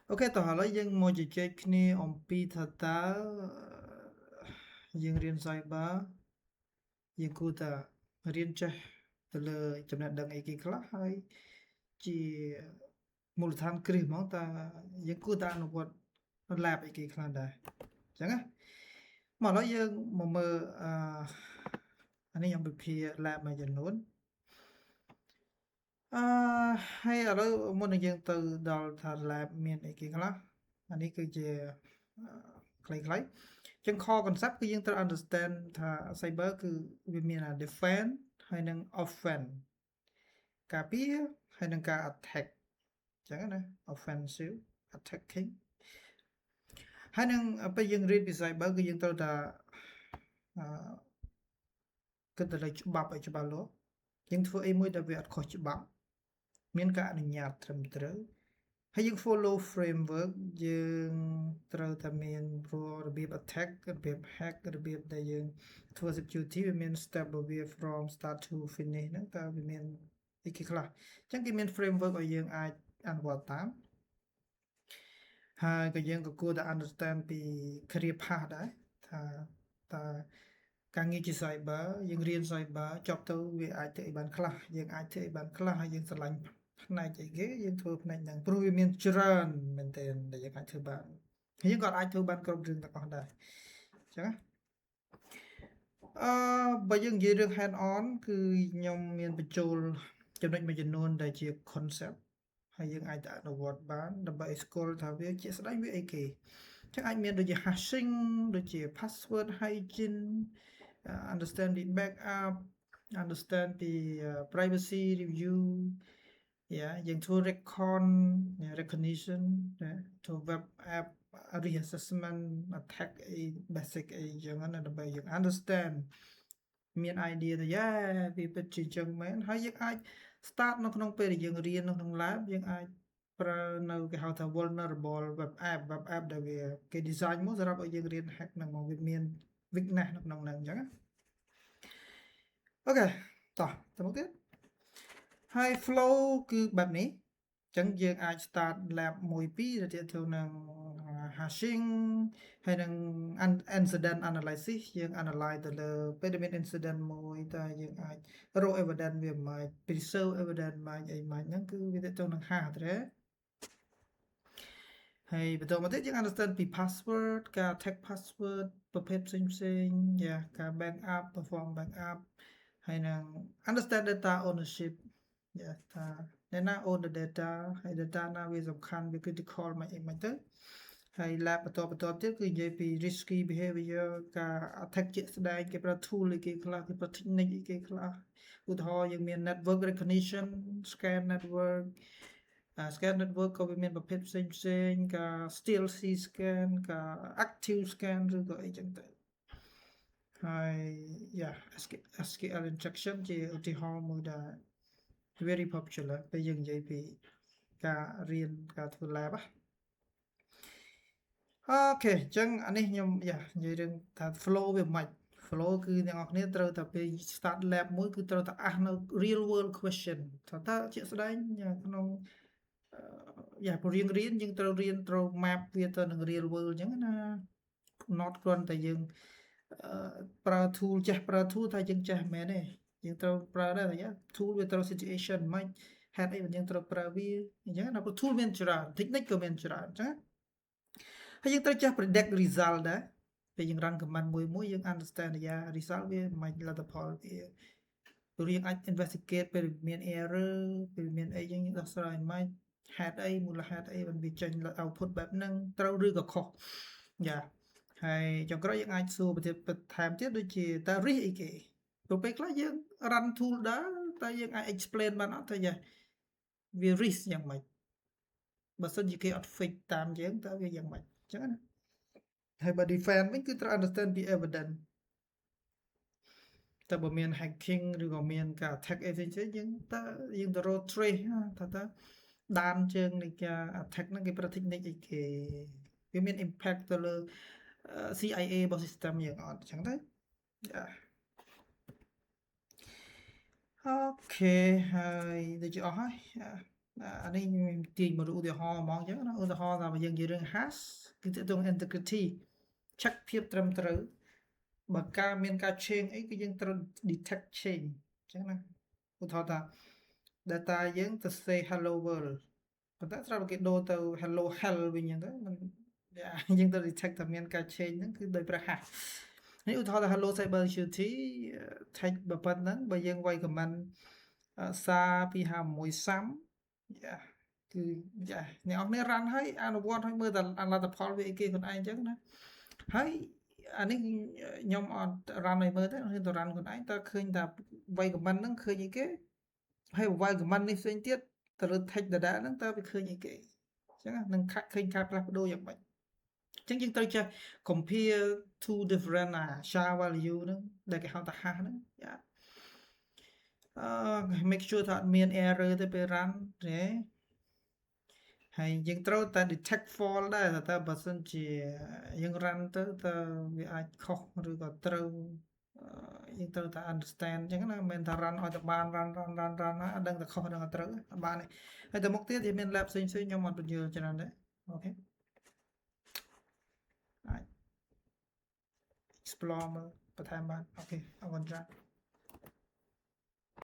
Ok, tỏ hỏi lấy dân mô chỉ chơi kni ông pi thật ta dân riêng sai ba dân cô ta riêng chơi từ lời chấm nét đằng ấy kỳ khá hay chỉ một tháng kri mong ta dân cô ta nó quật nó lạp ấy kỳ khá đây chẳng á mà nói dân mà mơ anh ấyยังbị phi lạp mà dân luôn hay ở đó một dân từ đầu thà lạp miền ấy kỳ khá anh ấy cứ về khayចឹង core concept គឺយើងត្រូវ understand ថា cyber គឺវាមាន defense ហើយនិង offense ការពារហើយនិងការ attack ចឹងណា offensive attacking ហើយនឹងពេលយើងរៀនពី cyber គឺយើងត្រូវតែគិតទៅលើច្បាប់ឲ្យច្បាស់លាស់យើងធ្វើអីមួយដែលវាអត់ខុសច្បាប់មានការអនុញ្ញាតត្រឹមត្រូវហើយយើង follow framework យើងត្រូវតែមានរបៀប attack របៀប hack របៀបដែលយើងធ្វើ security វាមាន step របស់វា from start to finish ហ្នឹងតើវាមានអីគេខ្លះអញ្ចឹងគេមាន framework ឲ្យយើងអាចអនុវត្តតាមហើយក៏យើងក៏គួរតែ understand ពី career path ដែរថាតើការងារជា cyber យើងរៀន cyber ចប់ទៅវាអាចធ្វើអីបានខ្លះយើងអាចធ្វើអីបានខ្លះហើយយើងស្រឡាញ់ផ្នែកអីគេយើងធ្វើផ្នែកហ្នឹងព្រោះវាមានច្រើនមែនទែនដែលយើងអាចធ្វើបានហើយយើងក៏អាចធ្វើបានគ្រប់រឿងទាំងអស់ដែរអញ្ចឹងណាបើយើងនិយាយរឿង hand on គឺខ្ញុំមានបញ្ចូលចំណុចមួយចំនួនដែលជា concept ហើយយើងអាចទៅអនុវត្តបានដើម្បីឲ្យស្គាល់ថាវាជាស្ដែងវាអីគេចឹងអាចមានដូចជា hashing ដូចជា password hygiene understand the backup understand the privacy review យើងធ្វើ recognition ធ្វើ web app reassessment attack អី basic អីចឹងណាដើម្បីយើង understand មាន idea ទៅវាពិតជាចឹងមែនហើយយើងអាច start នៅក្នុងពេលដែលយើងរៀននៅក្នុង lab យើងអាចប្រើនៅគេហៅថា vulnerable web app ដែលវាគេ design មកសម្រាប់ឲ្យយើងរៀន hack ហ្នឹងមកវាមាន weakness នៅក្នុងហ្នឹងអញ្ចឹងណាអូខេតោះទៅមុខទៀតហើយ flow គឺបែបនេះអញ្ចឹងយើងអាច start lab 1 2ដែលទាក់ទងនឹង hashing ហើយនឹង incident analysis យើង analyze ទៅលើពេលដែលមាន incident មួយតើយើងអាចរក evidence វាមិន preserve evidence មិនអីមិនហ្នឹងគឺវាទាក់ទងនឹង hash ទេហើយបន្តមកទៀតយើង understand ពី password ការ attack password ប្រភេទផ្សេងការ backup perform backup ហើយនឹង understand data ownership ថាអ្នកណា own the data ហើយ data ណាវាសំខាន់វា critical មិនអីមិនទៅហើយ lab បន្តទៀតគឺនិយាយពី risky behavior ការ attack ជាក់ស្ដែងគេប្រើ tool អីគេខ្លះគេប្រើ technique អីគេខ្លះឧទាហរណ៍យើងមាន network recognition scan network scan network ក៏វាមានប្រភេទផ្សេងការ stealth scan ការ active scan ឬក៏អីចឹងទៅហើយ SQL injection ជាឧទាហរណ៍មួយដែល very popular ពេលយើងនិយាយពីការរៀនការធ្វើ lab អូខេអញ្ចឹងអានេះខ្ញុំនិយាយរឿងថា flow វាមិន flow គឺអ្នកនរគ្នាត្រូវតែពេល start lab មួយគឺត្រូវតែអាសនៅ real world question ថាតើជាក់ស្ដែងក្នុងព្រោះរៀនយើងត្រូវរៀនត្រូវ map វាទៅនឹង real world អញ្ចឹងណា not គ្រាន់តែយើងប្រើ tool ចេះប្រើ tool ថាយើងចេះមែនទេយើងត្រូវប្រើដែរតែ tool វាត្រូវ situation មិនហេតុអីយើងត្រូវប្រើវាអញ្ចឹងណាព្រោះ tool មានច្រើន technique ក៏មានច្រើនអញ្ចឹងហើយយើងត្រូវចេះ predict result ដែរពេលយើង run command មួយយើង understand result វាមិនលទ្ធផលវាព្រោះយើងអាច investigate ពេលមាន error ពេលមានអីយើងដោះស្រាយមិនហេតុអីមូលហេតុអីបានវាចេញ output បែបហ្នឹងត្រូវឬក៏ខុសហើយចុងក្រោយយើងអាចសួរបន្ថែមទៀតដូចជាតើ risk អីគេព្រោះពេលខ្លះយើង run tool ដែរតែយើងអាច explain បានអត់ថាវា risk យ៉ាងម៉េចបើសិនជាគេអត់ fix តាមយើងតើវាយ៉ាងម៉េចអញ្ចឹងណាហើយបើ defense វិញគឺត្រូវ understand ពី evidence តើបើមាន hacking ឬក៏មានការ attack អីផ្សេងយើងទៅរក trace ថាតើដានជើងនៃការ attack ហ្នឹងគេប្រើ technique អីគេវាមាន impact ទៅលើ CIA របស់ system យើងអត់អញ្ចឹងទៅអូខេហើយដូចជាអស់ហើយ អានេះទាញមកឧទាហរណ៍ហ្មងអញ្ចឹងណាឧទាហរណ៍ថាបើយើងនិយាយរឿង hash គឺទាក់ទង integrity check ភាពត្រឹមត្រូវបើការមានការ change អីគឺយើងត្រូវ detect change អញ្ចឹងណាឧទាហរណ៍ថា data យើងទៅ say hello world ប៉ុន្តែស្រាប់តែគេដូរទៅ hello hell វិញអញ្ចឹងទៅมันយើងទៅ detect ថាមានការ change ហ្នឹងគឺដោយប្រើ hash នេះឧទាហរណ៍ថា hello cyber security text បើប៉ុណ្ណឹងបើយើងវាយ comment សារ251សាំយ៉ាគឺយ៉ាអ្នកនរគ្នារ៉ាន់ហើយអនុវត្តឲ្យមើលតែលទ្ធផលវាអីគេខ្លួនឯងអញ្ចឹងណាហើយអានេះខ្ញុំអត់រ៉ាន់ឲ្យមើលទេខ្ញុំទៅរ៉ាន់ខ្លួនឯងតើឃើញថាវាយ comment ហ្នឹងឃើញអីគេហើយវាយ comment នេះផ្សេងទៀតទៅលើ text data ហ្នឹងតើវាឃើញអីគេអញ្ចឹងនឹងឃើញការផ្លាស់ប្ដូរយ៉ាងម៉េចអញ្ចឹងយើងត្រូវចេះ compare two different SHA value ហ្នឹងដែលគេហៅថា hash ហ្នឹងយ៉ាmake sure ថាអត់មាន error ទេពេល run ទេហើយយើងត្រូវតែ detect fault ដែរតើបើសិនជាយើង run ទៅតើវាអាចខុសឬក៏ត្រូវយើងត្រូវតែ understand អញ្ចឹងណាមិនមែនថា run ឲ្យតែបាន run ណាអត់ដឹងតែខុសដឹងតែត្រូវអត់បានទេហើយទៅមុខទៀតវាមាន lab ផ្សេងៗខ្ញុំអត់បញ្យល់ច្រើនទេអូខេអាច explore មើលបន្ថែមបានអូខេអរគុណច្រើន